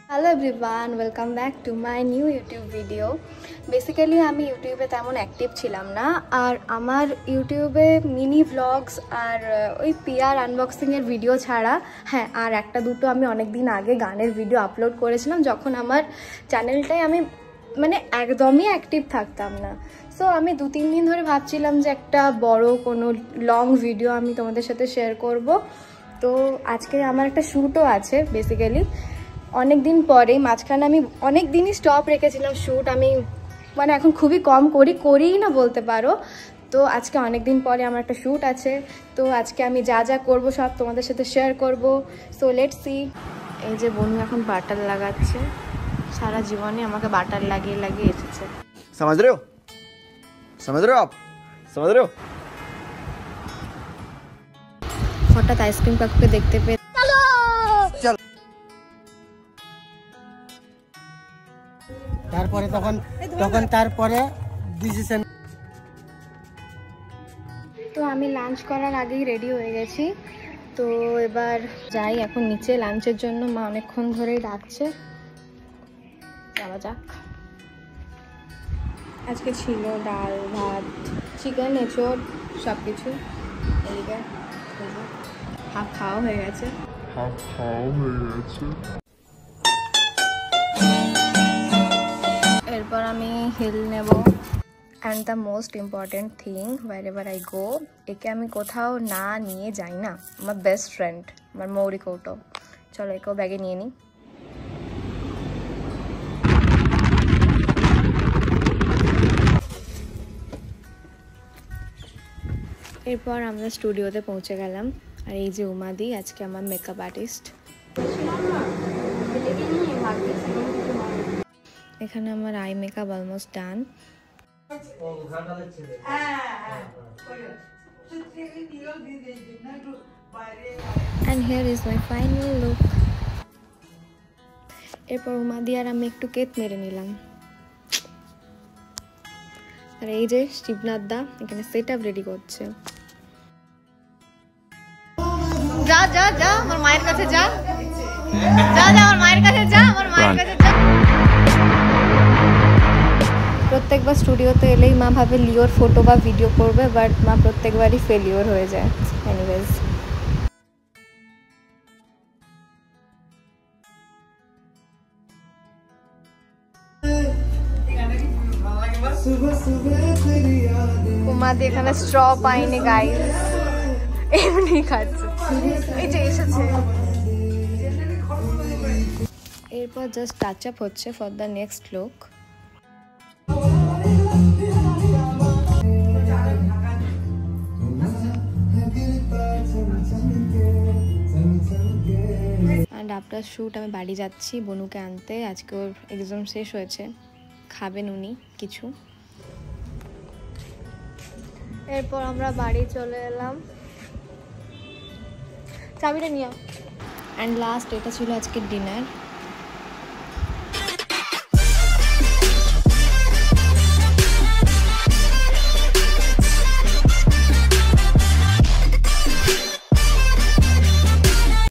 Hello everyone, welcome back to my new YouTube video. Basically আমি ইউটিউবে তেমন active ছিলাম না, আর আমার ইউটিউবে মিনি ভ্লগস আর ওই পিআর আনবক্সিং এর ভিডিও ছাড়া হ্যাঁ আর একটা দুটো আমি অনেক দিন আগে গানের ভিডিও আপলোড করেছিলাম, যখন আমার চ্যানেলটাই আমি মানে একদমই অ্যাক্টিভ থাকতাম না। সো আমি 2-3 দিন ধরে ভাবছিলাম যে একটা বড় কোনো লং ভিডিও আমি তোমাদের সাথে শেয়ার করব। তো আজকে আমার একটা শ্যুটও আছে। বেসিক্যালি অনেক দিন পরে মাঝখানে আমি অনেক দিনই স্টপ রেখেছিলাম শ্যুট, আমি মানে এখন খুবই কম করিই না বলতে পারো। তো আজকে অনেক দিন পরে আমার একটা শ্যুট আছে, তো আজকে আমি যা যা করবো সব তোমাদের সাথে শেয়ার করব। So let's see. এই যে বনু এখন বাটার লাগাচ্ছে, সারা জীবনে আমাকে বাটার লাগিয়ে লাগিয়ে এসেছে। समझ रहे हो आप समझ रहे हो। হঠাৎ আইসক্রিম কাকুকে দেখতে পেয়ে তারপরে তারপরে ডিসিশন। তো আমি লাঞ্চ করার আগেই রেডি হয়ে গেছি, তো এবার যাই এখন নিচে লাঞ্চের জন্য। মা অনেকক্ষণ ধরেই ডাকছে, যাওয়া যাক। আজকে ছিল ডাল ভাত চিকেন এঁচোড় সব কিছু। এইদিকে হাফ খাওয়া হয়ে গেছে। এরপর আমি হিল নেব। And the most important thing, where ever I go, একে আমি কোথাও না নিয়ে যাই না। আমার বেস্ট ফ্রেন্ড, আমার মৌরি কৌটো। চলো একেও ব্যাগে নিয়ে নিই। এরপর আমরা স্টুডিওতে পৌঁছে গেলাম, আর এই যে উমাদি আজকে আমার মেকআপ আর্টিস্ট। এখানে আমার eye makeup almost done. And here is my final look. এরপর উমাদি আর আমি একটু কেক মেরে নিলাম। আর এই যে শিবনাথ দা এখানে সেট আপ রেডি করছে। যা যা যা আমার মায়ের কাছে যা, যা যা আমার মায়ের কাছে যা, আমার মায়ের কাছে যা। প্রত্যেকবার স্টুডিওতে এলেই মা ভাবে লিওর ফটো বা ভিডিও করবে, বাট মা প্রত্যেকবারই ফেলিওর হয়ে যায়। এনিওয়েজ উমাদি এখানে স্ট্র পাইনি গাইস, এমনি খাচ্ছে। এই যে এসেছে। এরপর জাস্ট টাচ আপ হচ্ছে for the next look. And after shoot আমি বাড়ি যাচ্ছি বনুকে আনতে। আজকে ওর এক্সাম শেষ হয়েছে, খাবেন উনি কিছু। এরপর আমরা বাড়ি চলে এলাম। চাবিটা নিয়ে। অ্যান্ড লাস্ট এটা ছিল আজকের ডিনার।